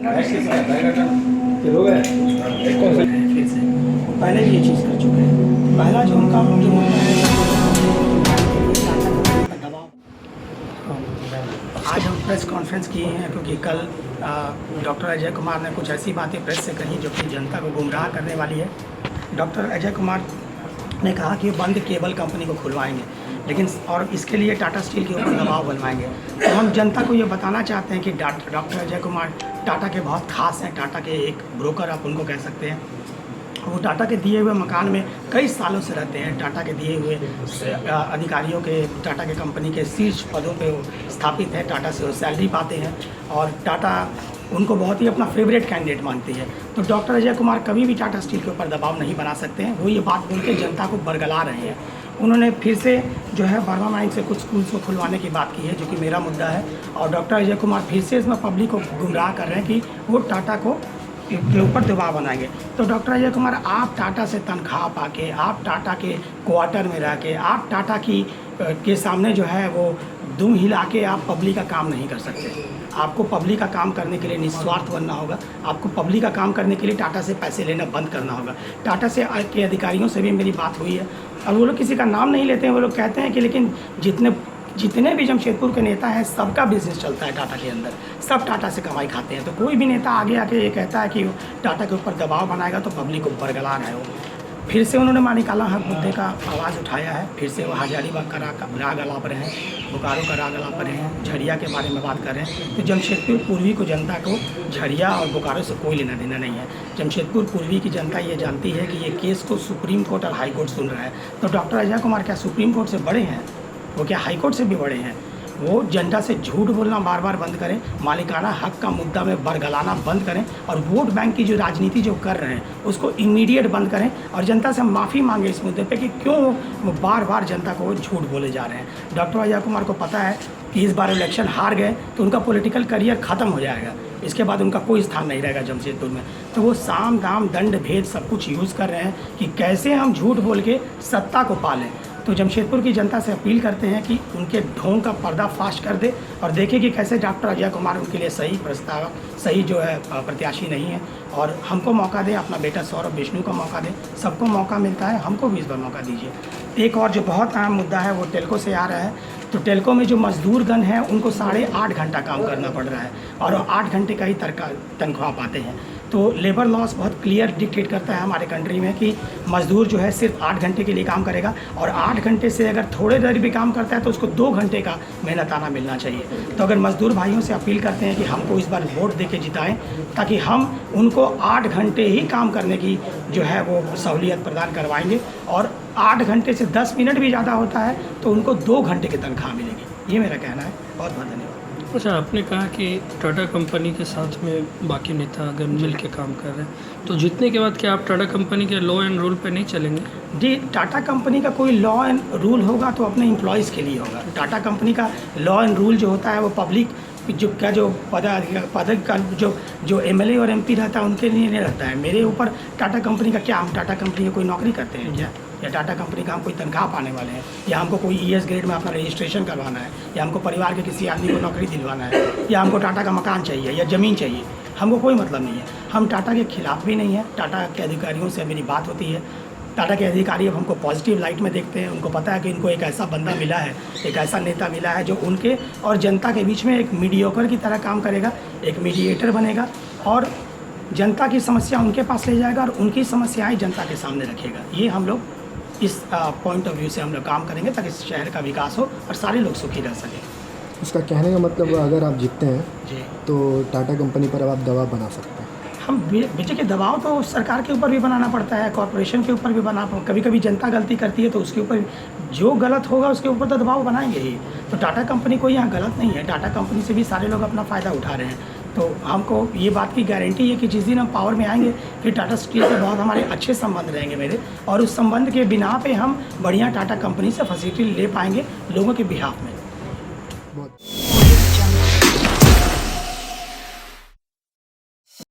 पहले भी ये चीज़ कर चुके हैं। पहला जो उनका जो मुद्दा है दबाव। आज हम प्रेस कॉन्फ्रेंस किए हैं क्योंकि कल डॉक्टर अजय कुमार ने कुछ ऐसी बातें प्रेस से कही जो कि जनता को गुमराह करने वाली है। डॉक्टर अजय कुमार ने कहा कि बंद केबल कंपनी को खुलवाएंगे, लेकिन और इसके लिए टाटा स्टील के ऊपर दबाव बनवाएंगे। तो हम जनता को ये बताना चाहते हैं कि डॉक्टर अजय कुमार टाटा के बहुत खास हैं, टाटा के एक ब्रोकर आप उनको कह सकते हैं। वो टाटा के दिए हुए मकान में कई सालों से रहते हैं। टाटा के दिए हुए अधिकारियों के, टाटा के कंपनी के शीर्ष पदों पे वो स्थापित है। टाटा से वो सैलरी पाते हैं और टाटा उनको बहुत ही अपना फेवरेट कैंडिडेट मानती है। तो डॉक्टर अजय कुमार कभी भी टाटा स्टील के ऊपर दबाव नहीं बना सकते हैं। वो ये बात बोल के जनता को बरगला रहे हैं। उन्होंने फिर से जो है बर्मा माइन से कुछ स्कूल्स को खुलवाने की बात की है, जो कि मेरा मुद्दा है। और डॉक्टर अजय कुमार फिर से इसमें पब्लिक को गुमराह कर रहे हैं कि वो टाटा को के ऊपर दबाव बनाएंगे। तो डॉक्टर अजय कुमार, आप टाटा से तनख्वाह पाके, आप टाटा के क्वार्टर में रह के, आप टाटा के सामने जो है वो दुम हिला के आप पब्लिक का काम नहीं कर सकते। आपको पब्लिक का काम करने के लिए निस्वार्थ बनना होगा। आपको पब्लिक का काम करने के लिए टाटा से पैसे लेना बंद करना होगा। टाटा से के अधिकारियों से भी मेरी बात हुई है और वो लोग किसी का नाम नहीं लेते हैं। वो लोग कहते हैं कि लेकिन जितने भी जमशेदपुर के नेता हैं, सबका बिजनेस चलता है टाटा के अंदर, सब टाटा से कमाई खाते हैं। तो कोई भी नेता आगे आके ये कहता है कि टाटा के ऊपर दबाव बनाएगा तो पब्लिक को बरगला रहा है। वो फिर से उन्होंने मानिकाला हक मुद्दे का आवाज़ उठाया है। फिर से वो हजारीबाग का राग अलाप रहे हैं, बोकारो का राग अलाप रहे हैं, झरिया के बारे में बात कर रहे हैं। तो जमशेदपुर पूर्वी को जनता को झरिया और बोकारो से कोई लेना देना नहीं है। जमशेदपुर पूर्वी की जनता ये जानती है कि ये केस को सुप्रीम कोर्ट और हाई कोर्ट सुन रहा है। तो डॉक्टर अजय कुमार क्या सुप्रीम कोर्ट से बड़े हैं? वो क्या हाई कोर्ट से भी बड़े हैं? वो जनता से झूठ बोलना बार बार बंद करें, मालिकाना हक का मुद्दा में बरगलाना बंद करें और वोट बैंक की जो राजनीति जो कर रहे हैं उसको इमीडिएट बंद करें और जनता से माफ़ी मांगे इस मुद्दे पे कि क्यों वो बार बार जनता को झूठ बोले जा रहे हैं। डॉक्टर अजय कुमार को पता है कि इस बार इलेक्शन हार गए तो उनका पॉलिटिकल करियर ख़त्म हो जाएगा। इसके बाद उनका कोई स्थान नहीं रहेगा जमशेदपुर में। तो वो साम दाम दंड भेद सब कुछ यूज़ कर रहे हैं कि कैसे हम झूठ बोल के सत्ता को पालें। तो जमशेदपुर की जनता से अपील करते हैं कि उनके ढोंग का पर्दाफाश कर दे और देखें कि कैसे डॉक्टर अजय कुमार उनके लिए सही प्रस्ताव, सही जो है प्रत्याशी नहीं है। और हमको मौका दें, अपना बेटा सौरभ विष्णु का मौका दें। सबको मौका मिलता है, हमको भी इस बार मौका दीजिए। एक और जो बहुत अहम मुद्दा है वो टेल्को से आ रहा है। तो टेल्को में जो मजदूरगण हैं उनको 8.5 घंटा काम करना पड़ रहा है और 8 घंटे का ही तनख्वाह पाते हैं। तो लेबर लॉस बहुत क्लियर डिक्टेट करता है हमारे कंट्री में कि मज़दूर जो है सिर्फ 8 घंटे के लिए काम करेगा और 8 घंटे से अगर थोड़े देर भी काम करता है तो उसको 2 घंटे का मेहनताना मिलना चाहिए। तो अगर मज़दूर भाइयों से अपील करते हैं कि हमको इस बार वोट दे के जिताएँ ताकि हम उनको 8 घंटे ही काम करने की जो है वो सहूलियत प्रदान करवाएंगे और 8 घंटे से 10 मिनट भी ज़्यादा होता है तो उनको 2 घंटे की तनख्वाह मिलेगी। ये मेरा कहना है। बहुत बहुत धन्यवाद। अच्छा, आपने कहा कि टाटा कंपनी के साथ में बाकी नेता अगर मिल के काम कर रहे हैं तो जीतने के बाद क्या आप टाटा कंपनी के लॉ एंड रूल पे नहीं चलेंगे? जी, टाटा कंपनी का कोई लॉ एंड रूल होगा तो अपने एम्प्लॉयज़ के लिए होगा। टाटा कंपनी का लॉ एंड रूल जो होता है वो पब्लिक जो पद का जो एमएलए और एमपी रहता है उनके लिए नहीं रहता है। मेरे ऊपर टाटा कंपनी का क्या, हम टाटा कंपनी में कोई नौकरी करते हैं क्या? या टाटा कंपनी का हम कोई तनख्वाह पाने वाले हैं? या हमको कोई ईएस ग्रेड में अपना रजिस्ट्रेशन करवाना है? या हमको परिवार के किसी आदमी को नौकरी दिलवाना है? या हमको टाटा का मकान चाहिए या ज़मीन चाहिए? हमको कोई मतलब नहीं है। हम टाटा के खिलाफ़ भी नहीं है। टाटा के अधिकारियों से मेरी बात होती है। टाटा के अधिकारी अब हमको पॉजिटिव लाइट में देखते हैं। उनको पता है कि इनको एक ऐसा बंदा मिला है, एक ऐसा नेता मिला है जो उनके और जनता के बीच में एक मीडियोकर की तरह काम करेगा, एक मीडिएटर बनेगा और जनता की समस्या उनके पास ले जाएगा और उनकी समस्याएं जनता के सामने रखेगा। ये हम लोग इस पॉइंट ऑफ व्यू से हम लोग काम करेंगे ताकि शहर का विकास हो और सारे लोग सुखी रह सकें। उसका कहने का मतलब अगर आप जीतते हैं जी तो टाटा कंपनी पर अब आप दबाव बना सकते हैं। हम बेचे के दबाव तो सरकार के ऊपर भी बनाना पड़ता है, कॉरपोरेशन के ऊपर भी कभी कभी जनता गलती करती है तो उसके ऊपर जो गलत होगा उसके ऊपर तो दबाव बनाएंगे ही। तो टाटा कंपनी कोई यहाँ गलत नहीं है। टाटा कंपनी से भी सारे लोग अपना फ़ायदा उठा रहे हैं। तो हमको ये बात की गारंटी है कि जिस दिन हम पावर में आएंगे फिर टाटा स्टील से बहुत हमारे अच्छे संबंध रहेंगे मेरे, और उस संबंध के बिना पे हम बढ़िया टाटा कंपनी से फैसिलिटी ले पाएंगे लोगों के बिहाफ में। बहुत